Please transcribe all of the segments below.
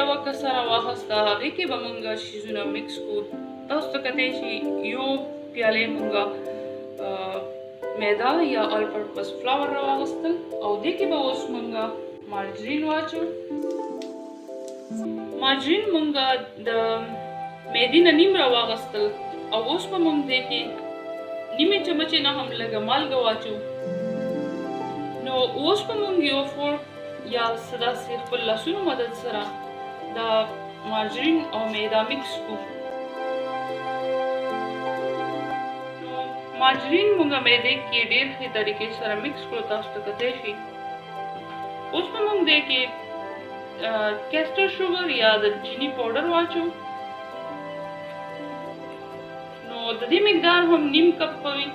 یوه کاسه راواخسته، هغې کې به مونږ شیزونه مکس کړو. تاسو ته کتی شي یو پیالې مونږ میده یا آل پرپز فلاور راواخیستل او دې کې به اوس مونږ مارجرین واچو. مارجرین مونږ د میدې نه نیم راواخیستل او اوس به مونږ دې کې نیمې چمچې نه هم لږه مالګه واچو. نو اوس به مونږ یو فورک یا څه داسې خپل لاسونو مدد سره د مارجرین او میده مکس کړو. مارجرین مونږ میدې کې ډېر ښې طریقې سره مکس کړو. تاسو ته کتی شي اوس به مونږ دې کې کیسټر شوګر یا د چینی پاوډر واچو. نو د دې مقدار هم نیم کپ به وي.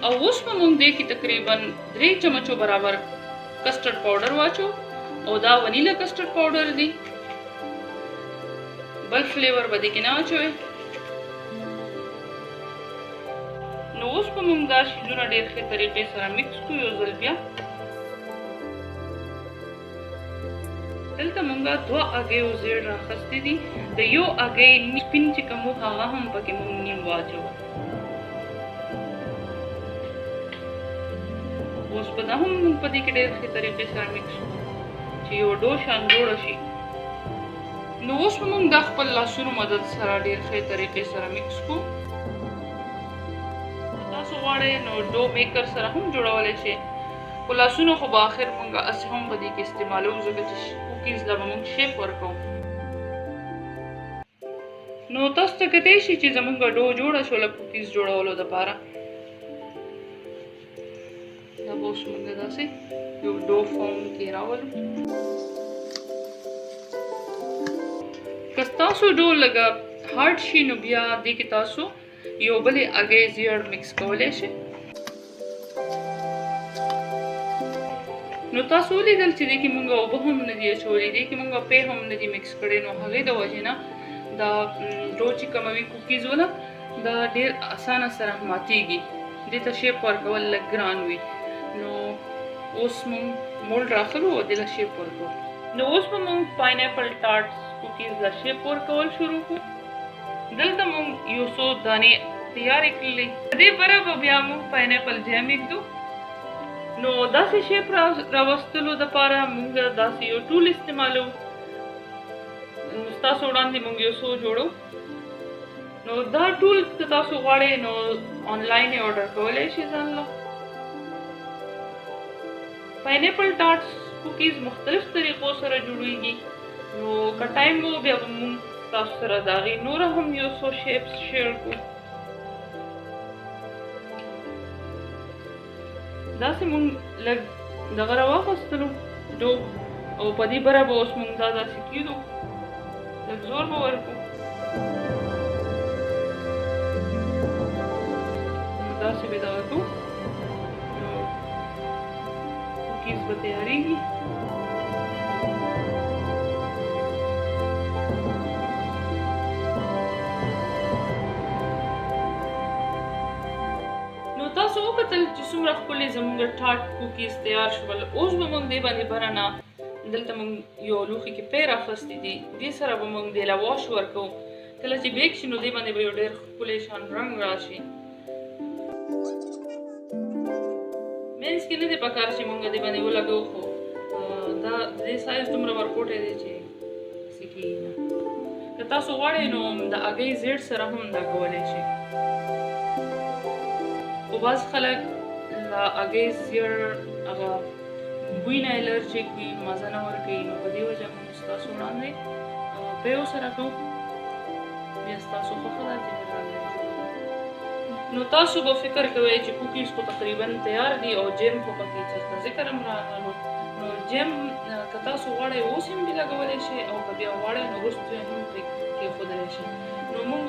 او اوس به مونږ دې کې تقریبا 3 چمچو برابر کسټرډ پاوډر واچو او دا ونیلا کسټرډ پاوډر دی، بل فلیور به دې کې نه اچوئ. نو اوس به مونږ دا شیزونه ډېر ښې طریقې سره مکس کړو. یو ځل بیا دلته مونږ 2 هګۍ زیړ راخیستې دي. د یو هګۍ سپین چې کوم و هغه هم پکې مونږ نیم واچو. اوس به دا هم مونږ په دې کې ډېر ښې طریقې سره مکس کړو چې یو ډو شان جوړه شي. نو اوس به مونږ دا خپل لاسونو مدد سره ډېر ښې طریقې سره مکس کړو. تاسو غواړئ نو ډو میکر سره هم جوړولی شئ، خو لاسونه خو به آخر مونږ هسې هم په دې کې استعمالوو ځکه چې کوکیز له به مونږ شیپ ورکوو. نو تاسو ته کتی شي چې زمونږ ډو جوړه شوله کوکیز جوړولو دپاره. دا به اوس مونږ داسې یو ډو فارم کې راولو. که ستاسو ډو لږه هارډ شي نو بیا دې کې تاسو یو بلې هګۍ زیړ مکس کولی شئ. نو تاسو ولیدل چې دې کې مونږ اوبه هم نه دي اچولي، دې کې مونږ پې هم نه دي مکس کړی. نو هغې د وجې نه دا ډو چې کومه وي کوکیز وله دا ډېر اسانه سره ماتېږي، دې ته شیپ ورکول لږ ګران وي. نو اوس مونږ مولډ راخلو او دې له شیپ ورکوو. نو اوس به مونږ پاینیپل ټارټ کوکیز له شیپ ورکول شروع کړو. دلته مونږ یو څو دانې تیارې کړلې. په دې بره به بیا مونږ پاینیپل جیم ایږدو. نو داسې شیپ راوستلو دپاره مونږ داسې یو ټول استعمالوو. ستاسو وړاندې مونږ یو څو جوړو. نو دا ټول که تاسو غواړئ نو آنلاین یې آرډر کولی شئ ځان له. پاینیپل ټارټس کوکیز مختلف طریقو سره جوړیږي. نو که ټایم و بیا به مونږ تاسو سره د هغې نوره هم یو څو شیپس شیر کړو. داسې مونږ لږ دغه راواخیستلو ډو او په دې بره به اوس مونږ دا داسې کېږدو، لږ زور به ورکړو. داسې به دغه کړو نو کوکیز به تیارېږي. تاسو وکتل چې څومره ښکلې زموږ ټاټ کوکیز تیار شول. اوس به مونږ دې باندې بره نه دلته مونږ یو لوښي کې پی راخیستې دي، دې سره به مونږ دې له واش ورکوو. کله چې بیک شي نو دې باندې به یو ډېر ښکلی شان رنګ راشي. مینس کې نه دی پکار چې مونږ دې باندې ولګوو، خو دا د دې سایز دومره ورکوټی دی چې هسې کېږي نه. که تاسو غواړئ نو د هګۍ زیړ سره هم دا کولی شئ. خو بعض خلک له هګۍ زیړ هغه بوی نه الرجیک وي، مزه نه ورکوي. نو په دې وجه مونږ ستاسو وړاندې پیو سره کوو. بیا ستاسو خوښه ده چې نو تاسو به فکر کوئ چې کوکیز خو تقریبا تیار دي او جیم خو پکې چېرته ذکر هم راغلو. نو جیم که تاسو غواړئ اوس هم دې لګولی شئ او که بیا غواړئ نو وروسته یې هم پرې کېښودلی شئ. نو مونږ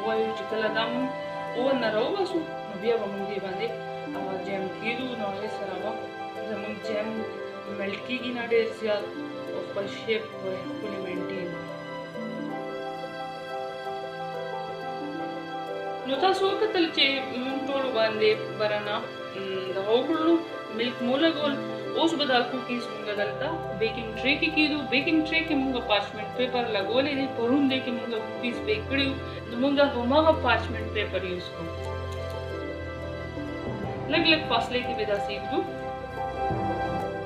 وایو چې کله دا مونږ اوون نه راوباسو نو بیا به مونږ دې باندې جیم کېږدو. نو هغې سره به زمونږ جیم ملټ کېږي نه ډېر زیات او خپل شیپ به یې ښکلې مینټین وي. نو تاسو وکتل چې مونږ ټولو باندې بره نه دغه وکړلو، ملک مو لګول. اوس به دا کوکیز موږ دلته بیکینګ ټرې کې کېدو. بیکینګ ټرې کې موږ پارچمنټ پیپر لګولې دي. پرون دی کې موږ کوکیز بیک کړي وو، نو موږ هماغه پارچمنټ پیپر یوز کوو. لږ لږ فاصلې کې به داسې ایږدو.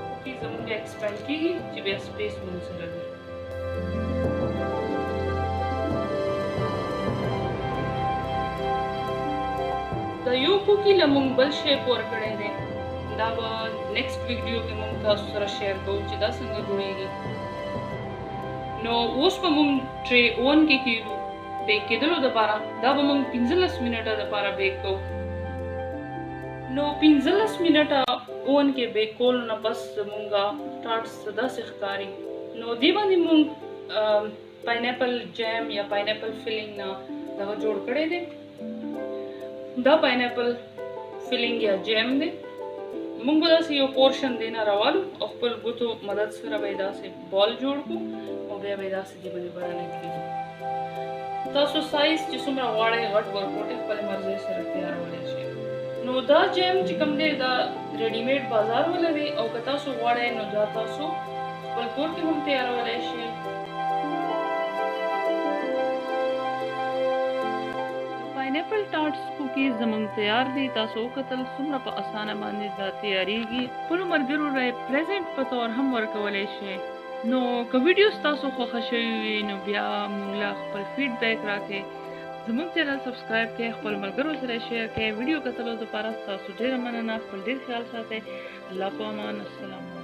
کوکیز زموږ ایکسپینډ کېږي چې بیا سپیس موږ سره وي. دا یو کوکي له موږ بل شیپ ورکړی دی. دا به نیکسټ ویډیو کې موږ تاسو سره شیر کوو چې دا څنګه جوړیږي. نو اوس به موږ ټرې اون کې کېږدو بیک کېدلو دپاره. دا به موږ 15 منټه دپاره بیک کوو. نو 15 منټه اون کې بیک کولو نه پس زمونږ ټارټس داسې ښکاري. نو دې باندې موږ پاینیپل جیم یا پاینیپل فیلینګ نه دغه جوړ کړی دی. دا پاینیپل فیلینګ یا جیم دی. موږ به داسې یو پورشن دی نه راوالو او خپل ګوتو مدد سره به یې داسې بال جوړ کړو او بیا به یې داسې دې باندې برنه کړو. تاسو سایز چې څومره غواړئ غټ ورکوټې خپل مرضۍ سره تیارولی شئ. نو دا جیم چې کوم دی دا ریډیمیډ بازار ولري او که تاسو غواړئ نو دا تاسو خپل کور کې هم تیارولی شئ. پاینیپل ټارټس کوکیز زموږ تیار دي. تاسو وکتل څومره په اسانه باندې دا تیاریږي. خپلو ملګرو ته یې پریزنټ په طور هم ورکولی شئ. نو که ویډیوز تاسو خوښه شوي وي نو بیا موږ له خپل فیډبیک راکړئ. زموږ چینل سبسکرایب کړئ، خپل ملګرو سره شیر کړئ. ویډیو کتلو لپاره تاسو ډېره مننه. خپل ډېر خیال ساتئ. الله په امان. السلام علیکم.